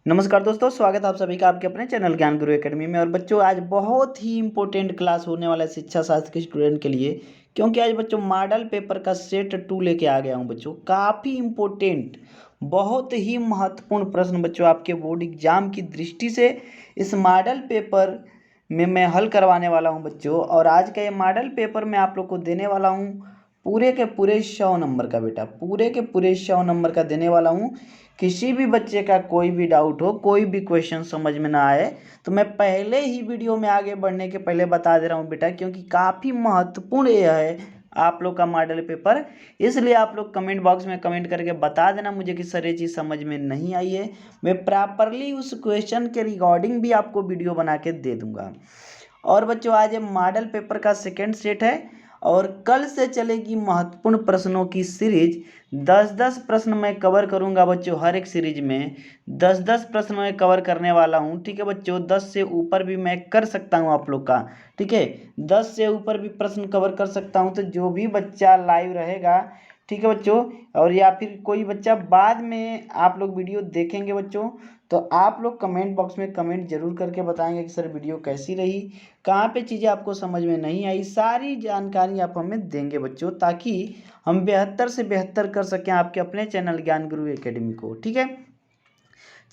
नमस्कार दोस्तों, स्वागत है आप सभी का आपके अपने चैनल ज्ञान गुरु एकेडमी में। और बच्चों, आज बहुत ही इंपॉर्टेंट क्लास होने वाला है शिक्षा शास्त्र के स्टूडेंट के लिए, क्योंकि आज बच्चों मॉडल पेपर का सेट 2 लेके आ गया हूं। बच्चों काफ़ी इंपॉर्टेंट, बहुत ही महत्वपूर्ण प्रश्न बच्चों आपके बोर्ड एग्जाम की दृष्टि से इस मॉडल पेपर में मैं हल करवाने वाला हूँ बच्चों। और आज का ये मॉडल पेपर मैं आप लोग को देने वाला हूँ पूरे के पूरे 100 नंबर का। बेटा पूरे के पूरे 100 नंबर का देने वाला हूँ। किसी भी बच्चे का कोई भी डाउट हो, कोई भी क्वेश्चन समझ में ना आए, तो मैं पहले ही वीडियो में आगे बढ़ने के पहले बता दे रहा हूँ बेटा, क्योंकि काफ़ी महत्वपूर्ण यह है आप लोग का मॉडल पेपर। इसलिए आप लोग कमेंट बॉक्स में कमेंट करके बता देना मुझे कि सर ये चीज़ समझ में नहीं आई है। मैं प्रॉपरली उस क्वेश्चन के रिगार्डिंग भी आपको वीडियो बना के दे दूँगा। और बच्चों आज ये मॉडल पेपर का सेकेंड सेट है और कल से चलेगी महत्वपूर्ण प्रश्नों की सीरीज। 10-10 प्रश्न मैं कवर करूंगा बच्चों। हर एक सीरीज में 10-10 प्रश्न मैं कवर करने वाला हूं। ठीक है बच्चों, 10 से ऊपर भी मैं कर सकता हूं आप लोग का। ठीक है, 10 से ऊपर भी प्रश्न कवर कर सकता हूं। तो जो भी बच्चा लाइव रहेगा, ठीक है बच्चों, और या फिर कोई बच्चा बाद में आप लोग वीडियो देखेंगे बच्चों, तो आप लोग कमेंट बॉक्स में कमेंट जरूर करके बताएंगे कि सर वीडियो कैसी रही, कहाँ पे चीज़ें आपको समझ में नहीं आई। सारी जानकारी आप हमें देंगे बच्चों, ताकि हम बेहतर से बेहतर कर सकें आपके अपने चैनल ज्ञान गुरु एकेडमी को। ठीक है,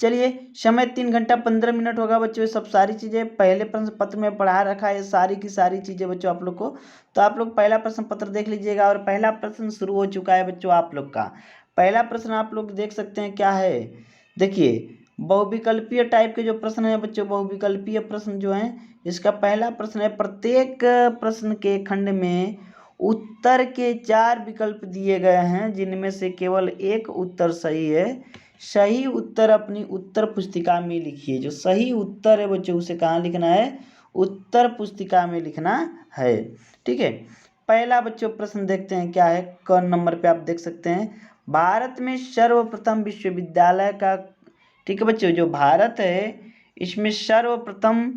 चलिए, समय 3 घंटा 15 मिनट होगा बच्चों। ये सब सारी चीज़ें पहले प्रश्न पत्र में पढ़ा रखा है, सारी की सारी चीज़ें बच्चों आप लोग को। तो आप लोग पहला प्रश्न पत्र देख लीजिएगा। और पहला प्रश्न शुरू हो चुका है बच्चों आप लोग का। पहला प्रश्न आप लोग देख सकते हैं क्या है। देखिए, बहुविकल्पीय टाइप के जो प्रश्न है बच्चों, बहुविकल्पीय प्रश्न जो है, इसका पहला प्रश्न है, प्रत्येक प्रश्न के खंड में उत्तर के 4 विकल्प दिए गए हैं, जिनमें से केवल एक उत्तर सही है। सही उत्तर अपनी उत्तर पुस्तिका में लिखिए। जो सही उत्तर है बच्चों, उसे कहाँ लिखना है? उत्तर पुस्तिका में लिखना है। ठीक है, पहला बच्चों प्रश्न देखते हैं क्या है। क नंबर पे आप देख सकते हैं, भारत में सर्वप्रथम विश्वविद्यालय का, ठीक है बच्चों, जो भारत है इसमें सर्वप्रथम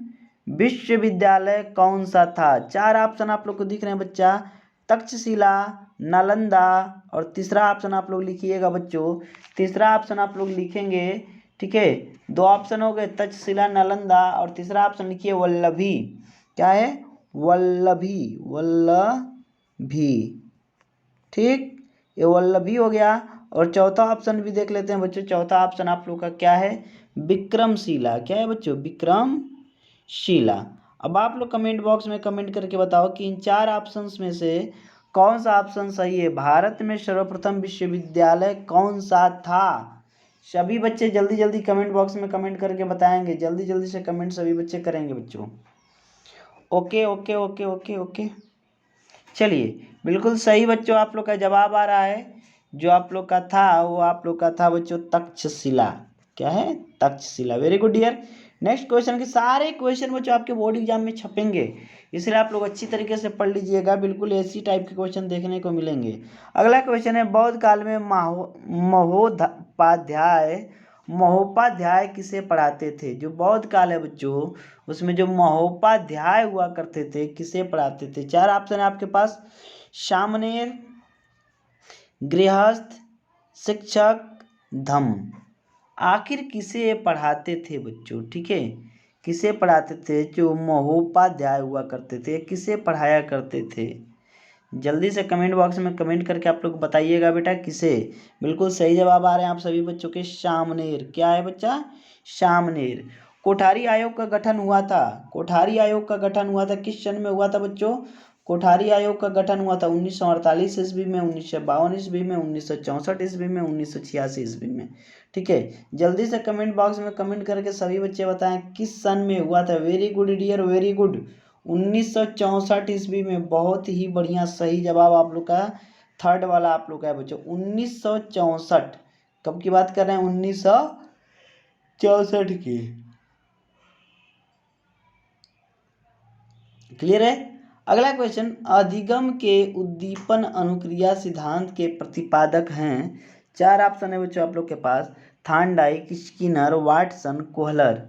विश्वविद्यालय कौन सा था? 4 ऑप्शन आप लोग को दिख रहे हैं बच्चा, तक्षशिला, नालंदा, और तीसरा ऑप्शन आप लोग लिखिएगा बच्चों। तीसरा ऑप्शन आप लोग लिखेंगे, ठीक है, 2 ऑप्शन हो गए, तक्षशिला, नालंदा, और तीसरा ऑप्शन लिखिए वल्लभी। क्या है? वल्लभी, वल्लभी। ठीक, ये वल्लभी हो गया। और चौथा ऑप्शन भी देख लेते हैं बच्चों। चौथा ऑप्शन आप लोग का क्या है? विक्रमशिला। क्या है बच्चों? विक्रमशिला। अब आप लोग कमेंट बॉक्स में कमेंट करके बताओ कि इन 4 ऑप्शंस में से कौन सा ऑप्शन सही है। भारत में सर्वप्रथम विश्वविद्यालय कौन सा था? सभी बच्चे जल्दी जल्दी कमेंट बॉक्स में कमेंट करके बताएंगे। जल्दी जल्दी से कमेंट सभी बच्चे करेंगे बच्चों। Okay okay okay okay okay, चलिए, बिल्कुल सही बच्चों आप लोग का जवाब आ रहा है। जो आप लोग का था वो आप लोग का था बच्चों तक्षशिला। क्या है? Takshashila. Very good dear. Next question के सारे क्वेश्चन बच्चों आपके बोर्ड एग्जाम में छपेंगे, इसलिए आप लोग अच्छी तरीके से पढ़ लीजिएगा। बिल्कुल ऐसी टाइप के क्वेश्चन देखने को मिलेंगे। अगला क्वेश्चन है, बौद्ध काल में महोपाध्याय किसे पढ़ाते थे? जो बौद्ध काल है बच्चों, उसमें जो महोपाध्याय हुआ करते थे, किसे पढ़ाते थे? 4 ऑप्शन है आपके पास, सामनेर, गृहस्थ, शिक्षक, धम्म। आखिर किसे पढ़ाते थे बच्चों? ठीक है, किसे पढ़ाते थे? जो महोपाध्याय हुआ करते थे, किसे पढ़ाया करते थे? जल्दी से कमेंट बॉक्स में कमेंट करके आप लोग बताइएगा बेटा किसे। बिल्कुल सही जवाब आ रहे हैं आप सभी बच्चों के, सामनेर। क्या है बच्चा? सामनेर। कोठारी आयोग का गठन हुआ था। कोठारी आयोग का गठन हुआ था किस सन में हुआ था बच्चों? कोठारी आयोग का गठन हुआ था 1948 ईस्वी में, 1952 ईस्वी में, 1964 ईस्वी में, 1986 ईस्वी में। ठीक है, जल्दी से कमेंट बॉक्स में कमेंट करके सभी बच्चे बताएं किस सन में हुआ था। Very good dear, very good. 1964 ईस्वी में। बहुत ही बढ़िया, सही जवाब आप लोग का थर्ड वाला आप लोग का है बच्चों, 1964। कब की बात कर रहे हैं? 1964 की। क्लियर है? अगला क्वेश्चन, अधिगम के उद्दीपन अनुक्रिया सिद्धांत के प्रतिपादक हैं। 4 ऑप्शन है बच्चों आप लोग के पास, थार्नडाइक, स्किनर, वाटसन, कोहलर।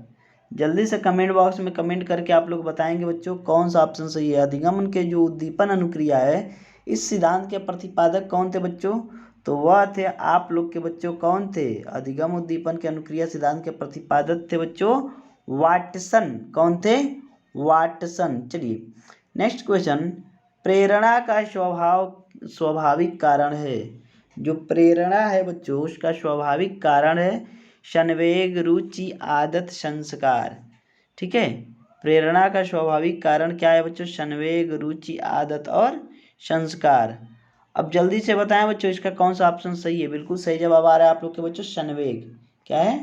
जल्दी से कमेंट बॉक्स में कमेंट करके आप लोग बताएंगे बच्चों कौन सा ऑप्शन सही है। अधिगमन के जो उद्दीपन अनुक्रिया है, इस सिद्धांत के प्रतिपादक कौन थे बच्चों? तो वह थे आप लोग के बच्चों कौन थे? अधिगम उद्दीपन के अनुक्रिया सिद्धांत के प्रतिपादक थे बच्चों वाटसन। कौन थे? वाटसन। चलिए नेक्स्ट क्वेश्चन, प्रेरणा का स्वाभाविक कारण है। जो प्रेरणा है बच्चों उसका स्वाभाविक कारण है संवेग, रुचि, आदत, संस्कार। ठीक है, प्रेरणा का स्वाभाविक कारण क्या है बच्चों? संवेग, रुचि, आदत और संस्कार। अब जल्दी से बताएं बच्चों इसका कौन सा ऑप्शन सही है? बिल्कुल सही जवाब आ रहा है आप लोग के बच्चों, संवेग। क्या है?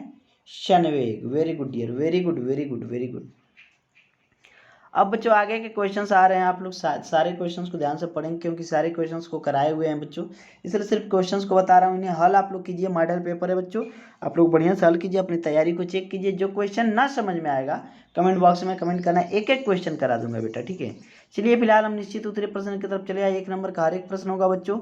संवेग। Very good dear, very good very good very good. अब बच्चों आगे के क्वेश्चंस आ रहे हैं, आप लोग सारे क्वेश्चंस को ध्यान से पढ़ेंगे क्योंकि सारे क्वेश्चंस को कराए हुए हैं बच्चों, इसलिए सिर्फ क्वेश्चंस को बता रहा हूँ। इन्हें हल आप लोग कीजिए, मॉडल पेपर है बच्चों, आप लोग बढ़िया से हल कीजिए, अपनी तैयारी को चेक कीजिए। जो क्वेश्चन ना समझ में आएगा कमेंट बॉक्स में कमेंट करना, एक एक क्वेश्चन करा दूंगा बेटा, ठीक है। चलिए फिलहाल हम निश्चित उत्तरीय प्रश्न की तरफ चले आए। 1 नंबर का हर एक प्रश्न होगा बच्चों।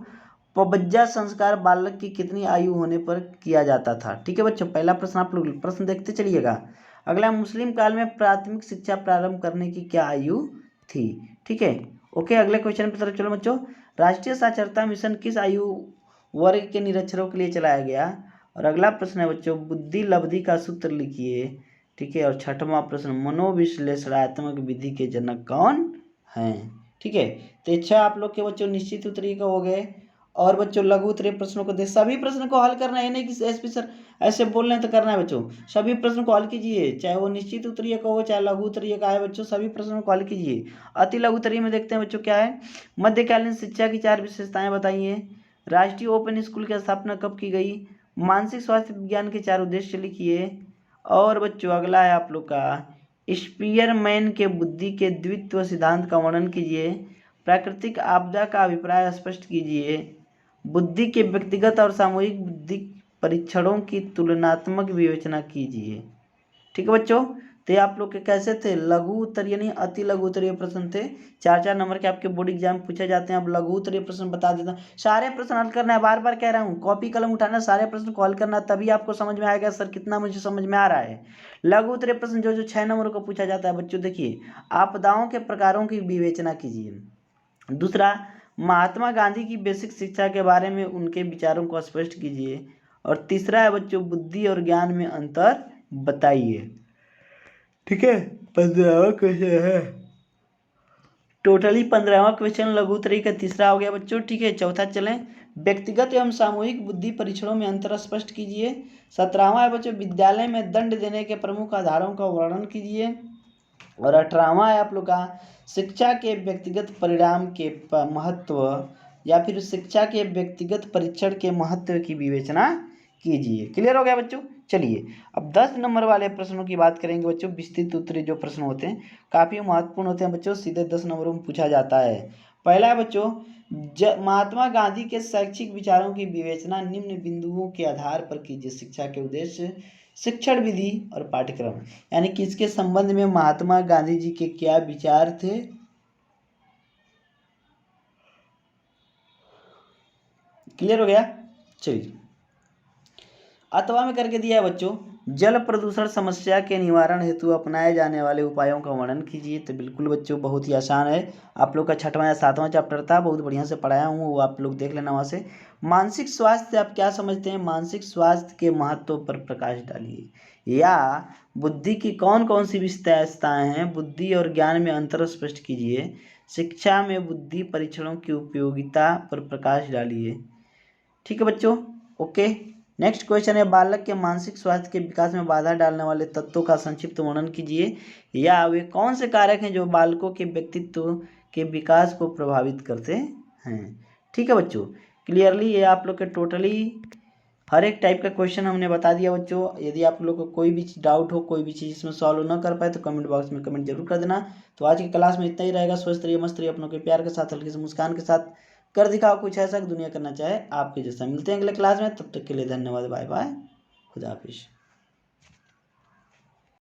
पबज्जा संस्कार बालक की कितनी आयु होने पर किया जाता था? ठीक है बच्चों, पहला प्रश्न आप लोग प्रश्न देखते चलिएगा। अगला, मुस्लिम काल में प्राथमिक शिक्षा प्रारंभ करने की क्या आयु थी? ठीक है, ओके। अगले क्वेश्चन की तरफ चलो बच्चों। राष्ट्रीय साक्षरता मिशन किस आयु वर्ग के निरक्षरों के लिए चलाया गया? और अगला प्रश्न है बच्चों, बुद्धि लब्धि का सूत्र लिखिए। ठीक है, और छठवां प्रश्न, मनोविश्लेषणात्मक विधि के जनक कौन हैं? ठीक है, तो अच्छा आप लोग के बच्चों निश्चित उत्तरीय का हो गए। और बच्चों लघु उत्तरीय प्रश्नों को सभी प्रश्न को हल करना है, नहीं कि एसपी सर ऐसे बोल रहे हैं तो करना है बच्चों। सभी प्रश्न को हल कीजिए, चाहे वो निश्चित उत्तरीय का हो चाहे लघु उत्तरीय का है बच्चों, सभी प्रश्नों को हल कीजिए। अति लघु उत्तरीय में देखते हैं बच्चों क्या है। मध्यकालीन शिक्षा की 4 विशेषताएं बताइए। राष्ट्रीय ओपन स्कूल की स्थापना कब की गई? मानसिक स्वास्थ्य विज्ञान के 4 उद्देश्य लिखिए। और बच्चों अगला है आप लोग का, स्पीयरमैन के बुद्धि के द्वित्व सिद्धांत का वर्णन कीजिए। प्राकृतिक आपदा का अभिप्राय स्पष्ट कीजिए। बुद्धि के व्यक्तिगत और सामूहिक बुद्धि परीक्षणों की तुलनात्मक विवेचना कीजिए। ठीक है बच्चों, तो ये आप लोग के कैसे थे? लघु उत्तरीय नहीं अति लघु उत्तरीय प्रश्न थे। 4-4 नंबर के आपके बोर्ड एग्जाम पूछे जाते हैं। अब लघु उत्तरीय प्रश्न बता देता हूँ, सारे प्रश्न हल करना है, बार बार कह रहा हूँ, कॉपी कलम उठाना, सारे प्रश्न को हल करना, तभी आपको समझ में आएगा सर कितना मुझे समझ में आ रहा है। लघु उत्तरीय प्रश्न जो 6 नंबर को पूछा जाता है बच्चों, देखिए, आपदाओं के प्रकारों की विवेचना कीजिए। दूसरा, महात्मा गांधी की बेसिक शिक्षा के बारे में उनके विचारों को स्पष्ट कीजिए। और तीसरा है बच्चों, बुद्धि और ज्ञान में अंतर बताइए। ठीक है, 15वां क्वेश्चन है, टोटली 15वां क्वेश्चन लघु उत्तरीय का तीसरा हो गया बच्चों। ठीक है, चौथा चलें, व्यक्तिगत एवं सामूहिक बुद्धि परीक्षणों में अंतर स्पष्ट कीजिए। 17वां है बच्चों, विद्यालय में दंड देने के प्रमुख आधारों का वर्णन कीजिए। और 18वां है आप लोग का, शिक्षा के व्यक्तिगत परिणाम के महत्व या फिर शिक्षा के व्यक्तिगत परीक्षण के महत्व की विवेचना कीजिए। क्लियर हो गया बच्चों? चलिए अब 10 नंबर वाले प्रश्नों की बात करेंगे बच्चों। विस्तृत उत्तरीय जो प्रश्न होते हैं काफ़ी महत्वपूर्ण होते हैं बच्चों, सीधे 10 नंबरों में पूछा जाता है। पहला है बच्चों, महात्मा गांधी के शैक्षिक विचारों की विवेचना निम्न बिंदुओं के आधार पर कीजिए। शिक्षा के उद्देश्य, शिक्षण विधि और पाठ्यक्रम, यानी कि इसके संबंध में महात्मा गांधी जी के क्या विचार थे। क्लियर हो गया? चलिए, अथवा में करके दिया है बच्चों, जल प्रदूषण समस्या के निवारण हेतु अपनाए जाने वाले उपायों का वर्णन कीजिए। तो बिल्कुल बच्चों बहुत ही आसान है, आप लोग का 6वां या 7वां चैप्टर था, बहुत बढ़िया से पढ़ाया हूँ, वो आप लोग देख लेना वहाँ से। मानसिक स्वास्थ्य आप क्या समझते हैं? मानसिक स्वास्थ्य के महत्व पर प्रकाश डालिए। या बुद्धि की कौन कौन सी विशेषताएं हैं? बुद्धि और ज्ञान में अंतर स्पष्ट कीजिए। शिक्षा में बुद्धि परीक्षणों की उपयोगिता पर प्रकाश डालिए। ठीक है बच्चों, ओके। नेक्स्ट क्वेश्चन है, बालक के मानसिक स्वास्थ्य के विकास में बाधा डालने वाले तत्वों का संक्षिप्त वर्णन कीजिए। या वे कौन से कारक हैं जो बालकों के व्यक्तित्व के विकास को प्रभावित करते हैं? ठीक है बच्चों, क्लियरली ये आप लोग के टोटली हर एक टाइप का क्वेश्चन हमने बता दिया बच्चों। यदि आप लोग को कोई भी डाउट हो, कोई भी चीज़ इसमें सॉल्व ना कर पाए तो कमेंट बॉक्स में कमेंट जरूर कर देना। तो आज की क्लास में इतना ही रहेगा। स्वस्थ रहिए, मस्त रहिए, अपनों के प्यार के साथ, हल्की से मुस्कान के साथ कर दिखाओ कुछ ऐसा दुनिया करना चाहे आपके जैसा। मिलते हैं अगले क्लास में, तब तक के लिए धन्यवाद, बाय बाय, खुदा हाफिज़।